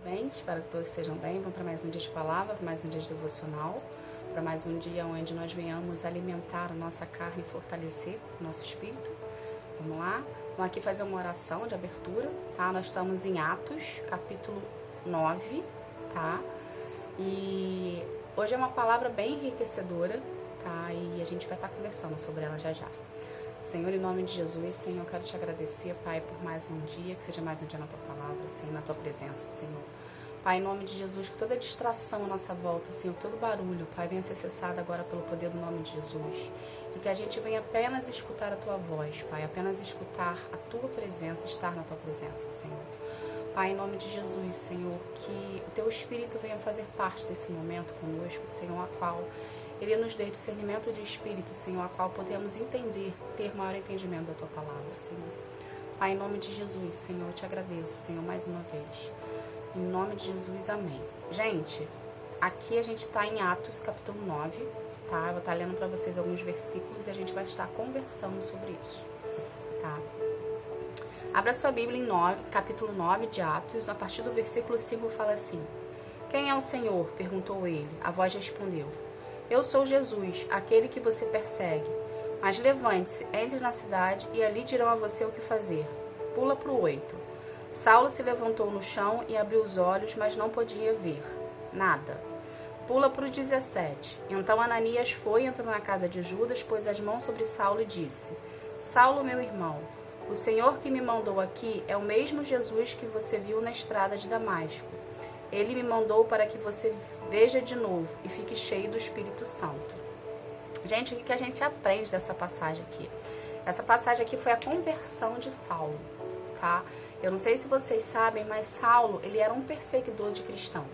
bem? Espero que todos estejam bem. Vamos para mais um dia de palavra, para mais um dia de devocional, para mais um dia onde nós venhamos alimentar a nossa carne e fortalecer o nosso espírito. Vamos lá? Vamos aqui fazer uma oração de abertura, tá? Nós estamos em Atos, capítulo 9, tá? E hoje é uma palavra bem enriquecedora, tá? E a gente vai estar conversando sobre ela já já. Senhor, em nome de Jesus, Senhor, eu quero te agradecer, Pai, por mais um dia, que seja mais um dia na Tua palavra, Senhor, na Tua presença, Senhor. Pai, em nome de Jesus, que toda distração à nossa volta, Senhor, que todo barulho, Pai, venha ser cessado agora pelo poder do nome de Jesus. E que a gente venha apenas escutar a Tua voz, Pai, apenas escutar a Tua presença, estar na Tua presença, Senhor. Pai, em nome de Jesus, Senhor, que o Teu Espírito venha fazer parte desse momento conosco, Senhor, a qual Ele nos dê discernimento de espírito, Senhor, a qual podemos entender, ter maior entendimento da Tua palavra, Senhor. Pai, em nome de Jesus, Senhor, eu te agradeço, Senhor, mais uma vez. Em nome de Jesus, amém. Gente, aqui a gente está em Atos, capítulo 9, tá? Eu vou estar lendo para vocês alguns versículos e a gente vai estar conversando sobre isso, tá? Abra sua Bíblia em capítulo 9 de Atos, a partir do versículo 5 fala assim: Quem é o Senhor? Perguntou ele. A voz respondeu: Eu sou Jesus, aquele que você persegue. Mas levante-se, entre na cidade e ali dirão a você o que fazer. Pula para o 8. Saulo se levantou no chão e abriu os olhos, mas não podia ver nada. Pula para o 17. Então Ananias foi, entrou na casa de Judas, pôs as mãos sobre Saulo e disse: Saulo, meu irmão, o Senhor que me mandou aqui é o mesmo Jesus que você viu na estrada de Damasco. Ele me mandou para que você veja de novo e fique cheio do Espírito Santo. Gente, o que a gente aprende dessa passagem aqui? Essa passagem aqui foi a conversão de Saulo, tá? Eu não sei se vocês sabem, mas Saulo, ele era um perseguidor de cristãos.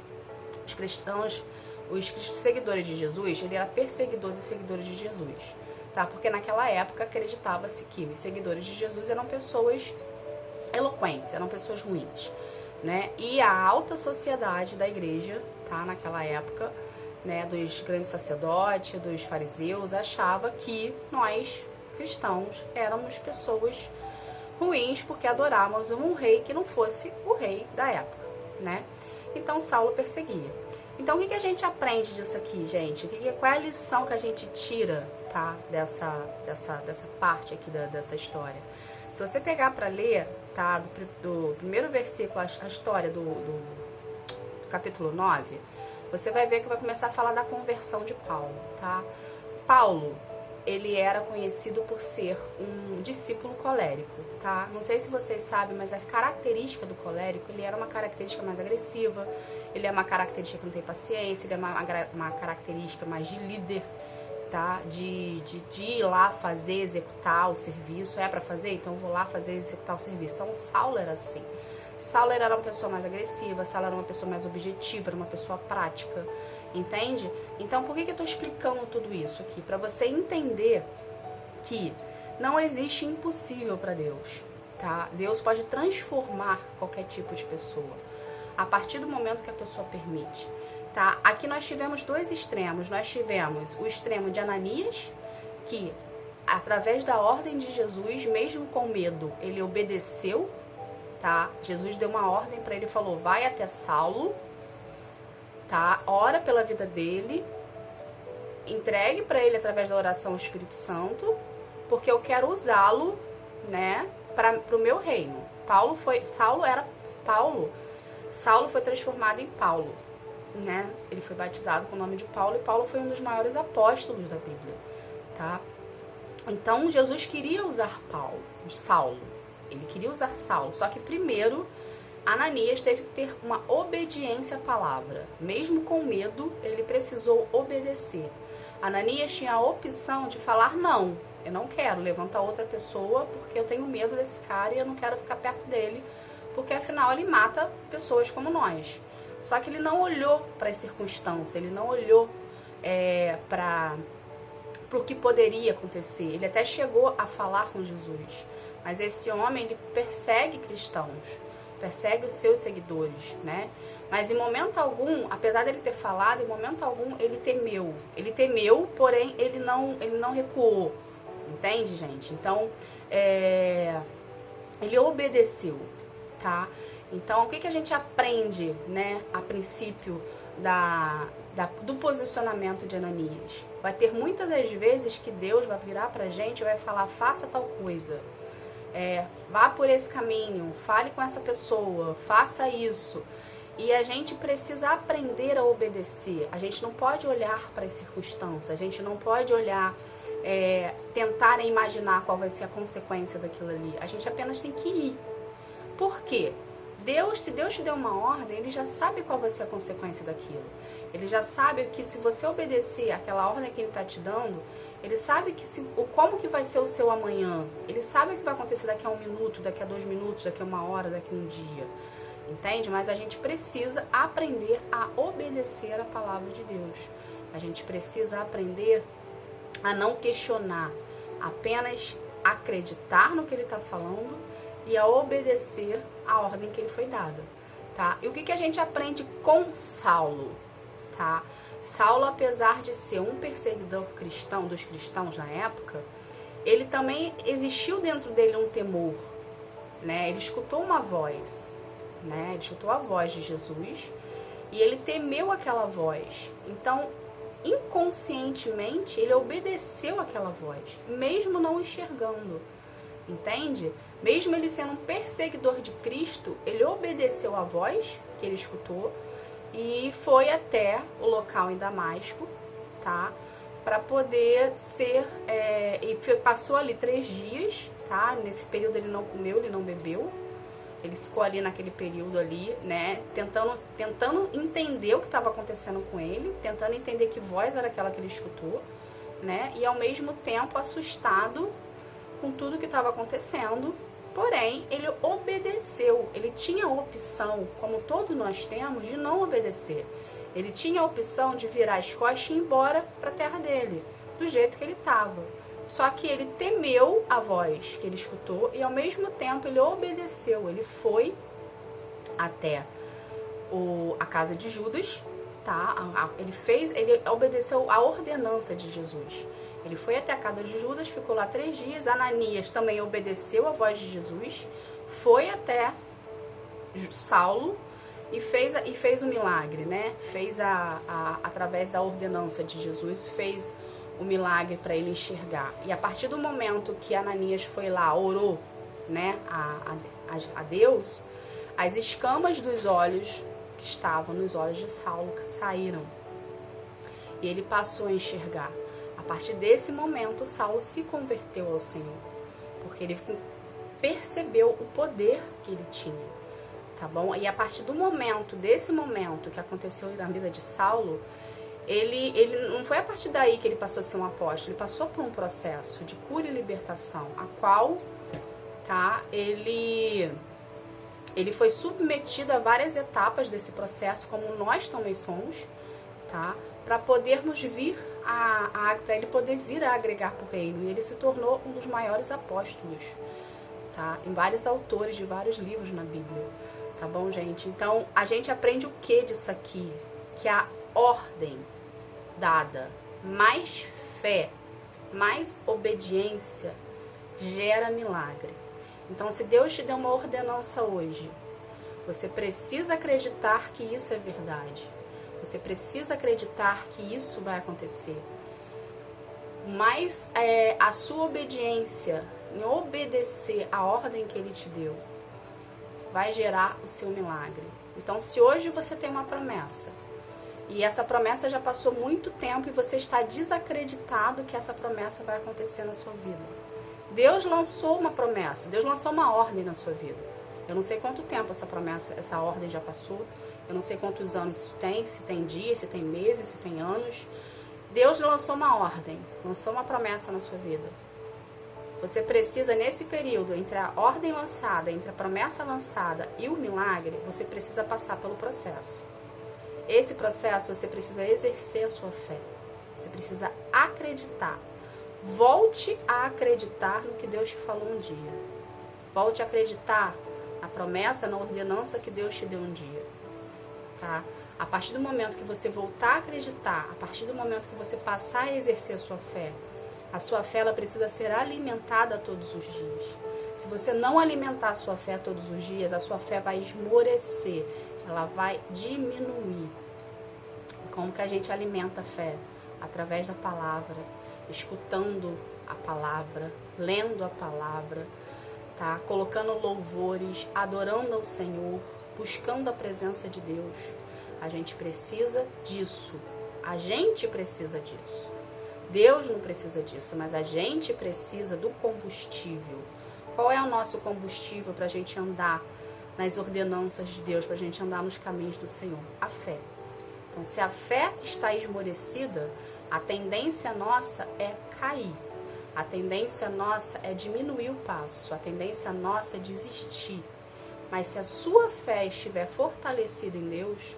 Os cristãos, os seguidores de Jesus, ele era perseguidor de seguidores de Jesus, tá? Porque naquela época acreditava-se que os seguidores de Jesus eram pessoas eloquentes, eram pessoas ruins, né? E a alta sociedade da igreja, tá, naquela época, né, dos grandes sacerdotes, dos fariseus, achava que nós, cristãos, éramos pessoas ruins porque adorávamos um rei que não fosse o rei da época, né? Então Saulo perseguia. Então o que a gente aprende disso aqui, gente? Qual é a lição que a gente tira, tá, dessa parte aqui dessa história? Se você pegar para ler, tá, do primeiro versículo, a história do capítulo 9, você vai ver que vai começar a falar da conversão de Paulo, tá? Paulo, ele era conhecido por ser um discípulo colérico, tá? Não sei se vocês sabem, mas a característica do colérico, ele era uma característica mais agressiva, ele é uma característica que não tem paciência, ele é uma característica mais de líder, tá? De ir lá fazer, executar o serviço. É para fazer? Então eu vou lá fazer, executar o serviço. Então Saulo era assim. Saulo era uma pessoa mais agressiva, Saulo era uma pessoa mais objetiva, era uma pessoa prática, entende? Então por que eu estou explicando tudo isso aqui? Para você entender que não existe impossível para Deus, tá? Deus pode transformar qualquer tipo de pessoa, a partir do momento que a pessoa permite, tá? Aqui nós tivemos dois extremos. Nós tivemos o extremo de Ananias, que através da ordem de Jesus, mesmo com medo, ele obedeceu, tá? Jesus deu uma ordem para ele, falou: vai até Saulo, tá? Ora pela vida dele, entregue para ele através da oração o Espírito Santo, porque eu quero usá-lo, né, para o meu reino. Saulo foi transformado em Paulo, né? Ele foi batizado com o nome de Paulo, e Paulo foi um dos maiores apóstolos da Bíblia, tá? Então Jesus queria usar Saulo. Ele queria usar Saulo, só que primeiro Ananias teve que ter uma obediência à palavra. Mesmo com medo, ele precisou obedecer. Ananias tinha a opção de falar: não, eu não quero levantar outra pessoa porque eu tenho medo desse cara e eu não quero ficar perto dele, porque afinal ele mata pessoas como nós. Só que ele não olhou para as circunstâncias, ele não olhou para o que poderia acontecer. Ele até chegou a falar com Jesus. Mas esse homem, ele persegue cristãos, persegue os seus seguidores, né? Mas em momento algum, apesar dele ter falado, em momento algum ele temeu. Ele temeu, porém ele não recuou, entende, gente? Então, ele obedeceu, tá? Então, o que a gente aprende, né, a princípio do posicionamento de Ananias? Vai ter muitas das vezes que Deus vai virar pra gente e vai falar, faça tal coisa. Vá por esse caminho, fale com essa pessoa, faça isso. E a gente precisa aprender a obedecer. A gente não pode olhar para as circunstâncias, a gente não pode olhar, tentar imaginar qual vai ser a consequência daquilo ali. A gente apenas tem que ir. Por quê? Se Deus te deu uma ordem, Ele já sabe qual vai ser a consequência daquilo. Ele já sabe que se você obedecer àquela ordem que Ele está te dando, Ele sabe como que vai ser o seu amanhã. Ele sabe o que vai acontecer daqui a 1 minuto, daqui a 2 minutos, daqui a 1 hora, daqui a 1 dia. Entende? Mas a gente precisa aprender a obedecer a palavra de Deus. A gente precisa aprender a não questionar, apenas acreditar no que Ele está falando e a obedecer a ordem que Ele foi dada, tá? E o que a gente aprende com Saulo, tá? Saulo, apesar de ser um perseguidor cristão, dos cristãos na época, ele também existiu dentro dele um temor, né? Ele escutou uma voz, né? Ele escutou a voz de Jesus e ele temeu aquela voz. Então, inconscientemente, ele obedeceu aquela voz, mesmo não enxergando. Entende? Mesmo ele sendo um perseguidor de Cristo, ele obedeceu a voz que ele escutou e foi até o local em Damasco, tá? Para poder ser... e passou ali 3 dias, tá? Nesse período ele não comeu, ele não bebeu. Ele ficou ali naquele período ali, né? Tentando entender o que estava acontecendo com ele, tentando entender que voz era aquela que ele escutou, né? E ao mesmo tempo assustado com tudo que estava acontecendo, porém, ele obedeceu. Ele tinha a opção, como todos nós temos, de não obedecer. Ele tinha a opção de virar as costas e ir embora para a terra dele, do jeito que ele estava. Só que ele temeu a voz que ele escutou e, ao mesmo tempo, ele obedeceu. Ele foi até a casa de Judas, tá? Ele obedeceu a ordenança de Jesus. Ele foi até a casa de Judas, ficou lá 3 dias. Ananias também obedeceu a voz de Jesus, foi até Saulo e fez o milagre, né? Fez através da ordenança de Jesus, fez o milagre para ele enxergar. E a partir do momento que Ananias foi lá, orou, né, a Deus, as escamas dos olhos que estavam nos olhos de Saulo saíram. E ele passou a enxergar. A partir desse momento, Saulo se converteu ao Senhor, porque ele percebeu o poder que ele tinha, tá bom? E a partir desse momento que aconteceu na vida de Saulo, ele não foi a partir daí que ele passou a ser um apóstolo, ele passou por um processo de cura e libertação, a qual, tá, ele foi submetido a várias etapas desse processo, como nós também somos, tá? Para podermos vir para ele poder vir a agregar para o reino. E ele se tornou um dos maiores apóstolos, tá? Em vários autores de vários livros na Bíblia, tá bom, gente? Então, a gente aprende o que disso aqui? Que a ordem dada, mais fé, mais obediência, gera milagre. Então, se Deus te deu uma ordenança hoje, você precisa acreditar que isso é verdade. Você precisa acreditar que isso vai acontecer. Mas a sua obediência, em obedecer a ordem que Ele te deu, vai gerar o seu milagre. Então, se hoje você tem uma promessa, e essa promessa já passou muito tempo e você está desacreditado que essa promessa vai acontecer na sua vida. Deus lançou uma promessa, Deus lançou uma ordem na sua vida. Eu não sei quanto tempo essa promessa, essa ordem já passou. Eu não sei quantos anos isso tem, se tem dias, se tem meses, se tem anos. Deus lançou uma ordem, lançou uma promessa na sua vida. Você precisa, nesse período, entre a ordem lançada, entre a promessa lançada e o milagre, você precisa passar pelo processo. Esse processo, você precisa exercer a sua fé. Você precisa acreditar. Volte a acreditar no que Deus te falou um dia. Volte a acreditar na promessa, na ordenança que Deus te deu um dia. Tá? A partir do momento que você voltar a acreditar, a partir do momento que você passar a exercer a sua fé ela precisa ser alimentada todos os dias. Se você não alimentar a sua fé todos os dias, a sua fé vai esmorecer, ela vai diminuir. Como que a gente alimenta a fé? Através da palavra, escutando a palavra, lendo a palavra, tá? Colocando louvores, adorando ao Senhor, buscando a presença de Deus. A gente precisa disso. A gente precisa disso. Deus não precisa disso, mas a gente precisa do combustível. Qual é o nosso combustível para a gente andar nas ordenanças de Deus, para a gente andar nos caminhos do Senhor? A fé. Então, se a fé está esmorecida, a tendência nossa é cair. A tendência nossa é diminuir o passo. A tendência nossa é desistir. Mas se a sua fé estiver fortalecida em Deus,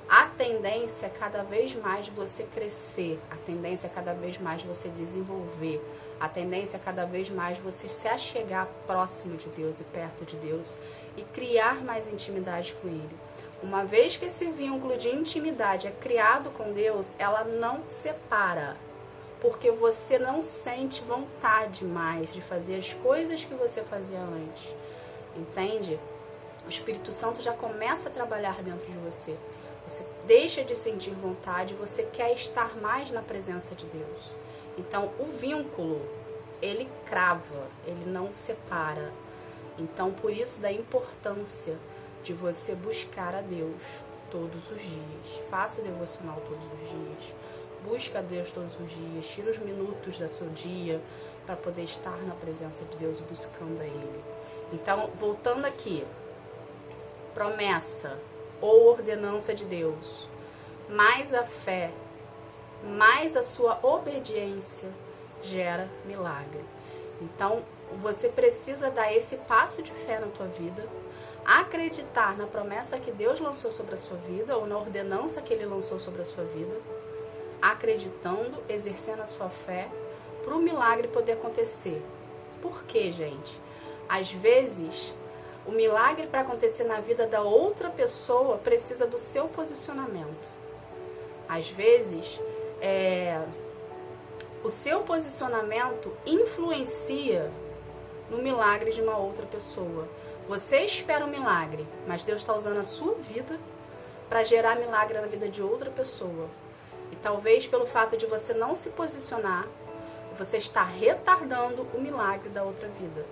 a tendência é cada vez mais você crescer, a tendência é cada vez mais você desenvolver, a tendência é cada vez mais você se achegar próximo de Deus e perto de Deus e criar mais intimidade com Ele. Uma vez que esse vínculo de intimidade é criado com Deus, ela não separa, porque você não sente vontade mais de fazer as coisas que você fazia antes, entende? O Espírito Santo já começa a trabalhar dentro de você. Você deixa de sentir vontade, você quer estar mais na presença de Deus. Então, o vínculo, ele crava, ele não separa. Então, por isso da importância de você buscar a Deus todos os dias. Faça o devocional todos os dias. Busca a Deus todos os dias. Tira os minutos do seu dia para poder estar na presença de Deus, buscando a Ele. Então, voltando aqui. Promessa ou ordenança de Deus, mais a fé, mais a sua obediência gera milagre. Então, você precisa dar esse passo de fé na tua vida, acreditar na promessa que Deus lançou sobre a sua vida, ou na ordenança que Ele lançou sobre a sua vida, acreditando, exercendo a sua fé, para o milagre poder acontecer. Por quê, gente? Às vezes, o milagre para acontecer na vida da outra pessoa precisa do seu posicionamento. Às vezes, o seu posicionamento influencia no milagre de uma outra pessoa. Você espera um milagre, mas Deus está usando a sua vida para gerar milagre na vida de outra pessoa. E talvez pelo fato de você não se posicionar, você está retardando o milagre da outra vida.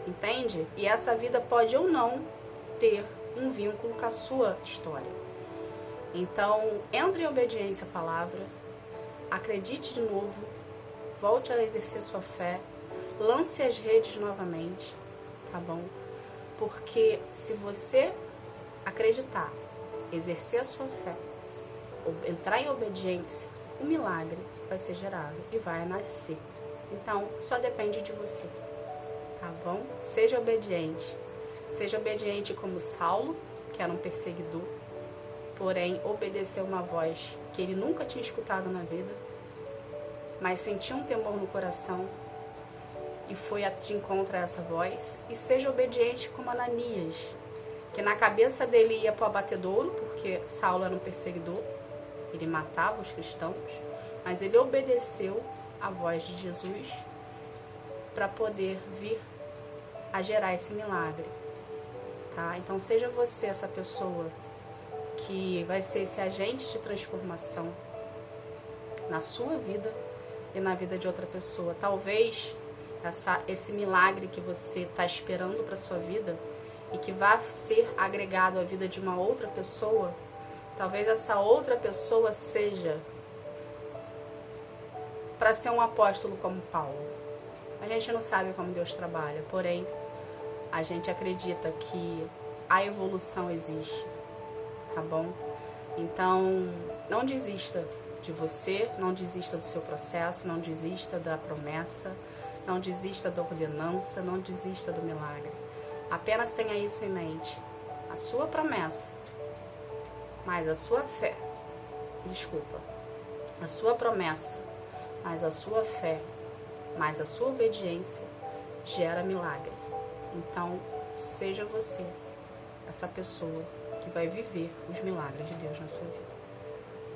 Entende? E essa vida pode ou não ter um vínculo com a sua história. Então, entre em obediência à palavra, acredite de novo, volte a exercer sua fé, lance as redes novamente, tá bom? Porque se você acreditar, exercer a sua fé, entrar em obediência, o milagre vai ser gerado e vai nascer. Então, só depende de você. Tá bom? Seja obediente. Seja obediente como Saulo, que era um perseguidor, porém obedeceu uma voz que ele nunca tinha escutado na vida, mas sentiu um temor no coração e foi de encontro a essa voz. E seja obediente como Ananias, que na cabeça dele ia para o abatedouro, porque Saulo era um perseguidor, ele matava os cristãos, mas ele obedeceu a voz de Jesus para poder vir a gerar esse milagre, tá? Então seja você essa pessoa que vai ser esse agente de transformação na sua vida e na vida de outra pessoa. Talvez esse milagre que você está esperando para sua vida e que vai ser agregado à vida de uma outra pessoa, talvez essa outra pessoa seja para ser um apóstolo como Paulo. A gente não sabe como Deus trabalha, porém, a gente acredita que a evolução existe, tá bom? Então, não desista de você, não desista do seu processo, não desista da promessa, não desista da ordenança, não desista do milagre. Apenas tenha isso em mente. A sua promessa, mas a sua fé, a sua promessa, mas a sua fé, mas a sua obediência gera milagre. Então, seja você essa pessoa que vai viver os milagres de Deus na sua vida.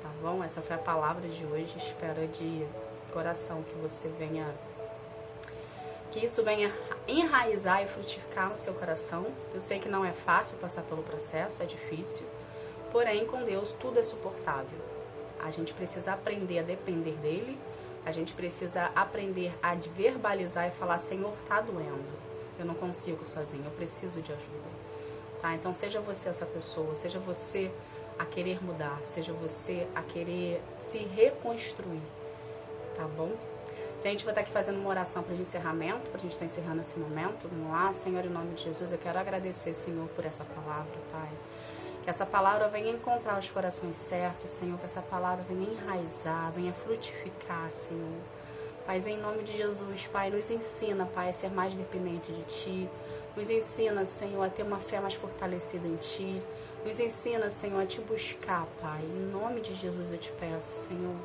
Tá bom? Essa foi a palavra de hoje. Espero de coração que você venha que isso venha enraizar e frutificar no seu coração. Eu sei que não é fácil passar pelo processo, é difícil, porém com Deus tudo é suportável. A gente precisa aprender a depender dele, a gente precisa aprender a verbalizar e falar: Senhor, tá doendo, eu não consigo sozinho, eu preciso de ajuda. Tá? Então seja você essa pessoa, seja você a querer mudar, seja você a querer se reconstruir, tá bom? Gente, vou estar aqui fazendo uma oração para de encerramento, para a gente estar encerrando esse momento. Vamos lá, Senhor, em nome de Jesus, eu quero agradecer, Senhor, por essa palavra, Pai. Que essa palavra venha encontrar os corações certos, Senhor, que essa palavra venha enraizar, venha frutificar, Senhor. Pai, em nome de Jesus, Pai, nos ensina, Pai, a ser mais dependente de Ti. Nos ensina, Senhor, a ter uma fé mais fortalecida em Ti. Nos ensina, Senhor, a Te buscar, Pai. Em nome de Jesus eu te peço, Senhor.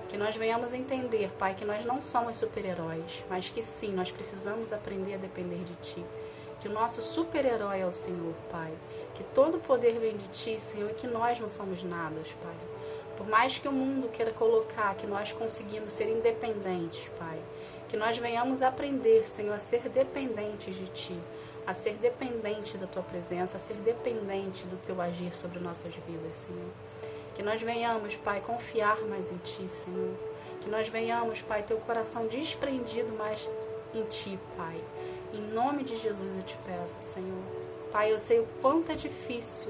Que nós venhamos entender, Pai, que nós não somos super-heróis, mas que sim, nós precisamos aprender a depender de Ti. Que o nosso super-herói é o Senhor, Pai. Que todo o poder vem de Ti, Senhor, e que nós não somos nada, Pai. Por mais que o mundo queira colocar que nós conseguimos ser independentes, Pai. Que nós venhamos aprender, Senhor, a ser dependentes de Ti. A ser dependente da Tua presença, a ser dependente do Teu agir sobre nossas vidas, Senhor. Que nós venhamos, Pai, confiar mais em Ti, Senhor. Que nós venhamos, Pai, ter o coração desprendido mais em Ti, Pai. Em nome de Jesus eu te peço, Senhor. Pai, eu sei o quanto é difícil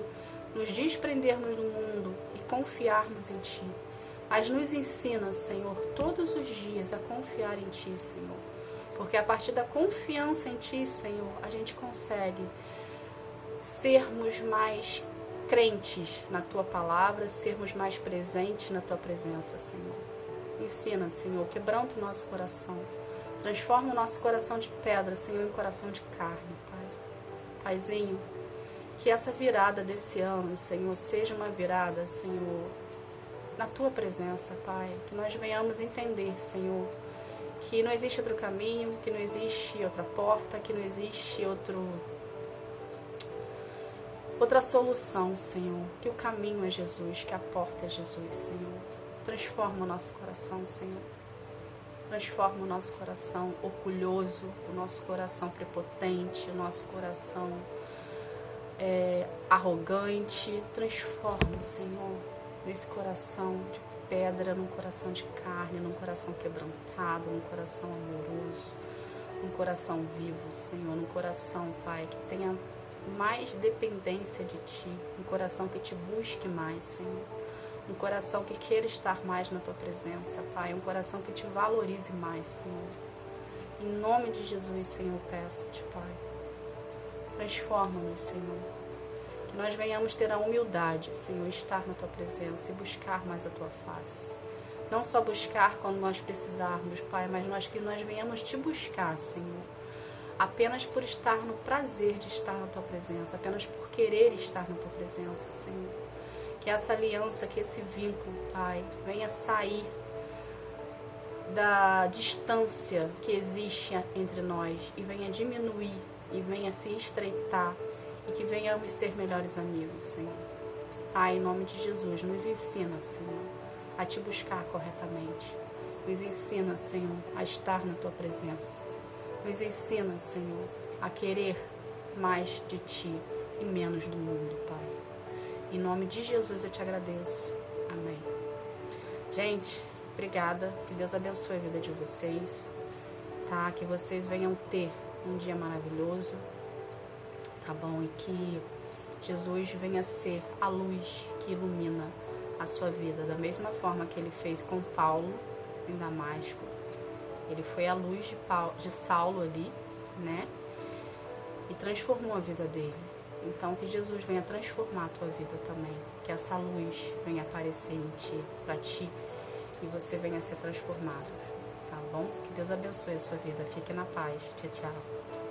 nos desprendermos do mundo e confiarmos em Ti. Mas nos ensina, Senhor, todos os dias a confiar em Ti, Senhor. Porque a partir da confiança em Ti, Senhor, a gente consegue sermos mais crentes na Tua palavra, sermos mais presentes na Tua presença, Senhor. Ensina, Senhor, quebranta o nosso coração. Transforma o nosso coração de pedra, Senhor, em coração de carne, Pai. Paizinho, que essa virada desse ano, Senhor, seja uma virada, Senhor, na Tua presença, Pai. Que nós venhamos entender, Senhor, que não existe outro caminho, que não existe outra porta, que não existe outra solução, Senhor. Que o caminho é Jesus, que a porta é Jesus, Senhor. Transforma o nosso coração, Senhor. Transforma o nosso coração orgulhoso, o nosso coração prepotente, o nosso coração arrogante. Transforma, Senhor, nesse coração de pedra, num coração de carne, num coração quebrantado, num coração amoroso, num coração vivo, Senhor. Num coração, Pai, que tenha mais dependência de Ti, um coração que Te busque mais, Senhor, um coração que queira estar mais na Tua presença, Pai, um coração que Te valorize mais, Senhor. Em nome de Jesus, Senhor, peço-Te, Pai, transforma-nos, Senhor, que nós venhamos ter a humildade, Senhor, estar na Tua presença e buscar mais a Tua face. Não só buscar quando nós precisarmos, Pai, mas que nós venhamos Te buscar, Senhor, apenas por estar no prazer de estar na Tua presença, apenas por querer estar na Tua presença, Senhor. Que essa aliança, que esse vínculo, Pai, venha sair da distância que existe entre nós e venha diminuir e venha se estreitar e que venhamos ser melhores amigos, Senhor. Pai, em nome de Jesus, nos ensina, Senhor, a Te buscar corretamente. Nos ensina, Senhor, a estar na Tua presença. Nos ensina, Senhor, a querer mais de Ti e menos do mundo, Pai. Em nome de Jesus eu Te agradeço. Amém. Gente, obrigada. Que Deus abençoe a vida de vocês, tá? Que vocês venham ter um dia maravilhoso, tá bom? E que Jesus venha ser a luz que ilumina a sua vida, da mesma forma que Ele fez com Paulo em Damasco. Ele foi a luz de Saulo ali, né? E transformou a vida dele. Então, que Jesus venha transformar a tua vida também. Que essa luz venha aparecer em ti, para ti, e você venha ser transformado, tá bom? Que Deus abençoe a sua vida. Fique na paz. Tchau, tchau.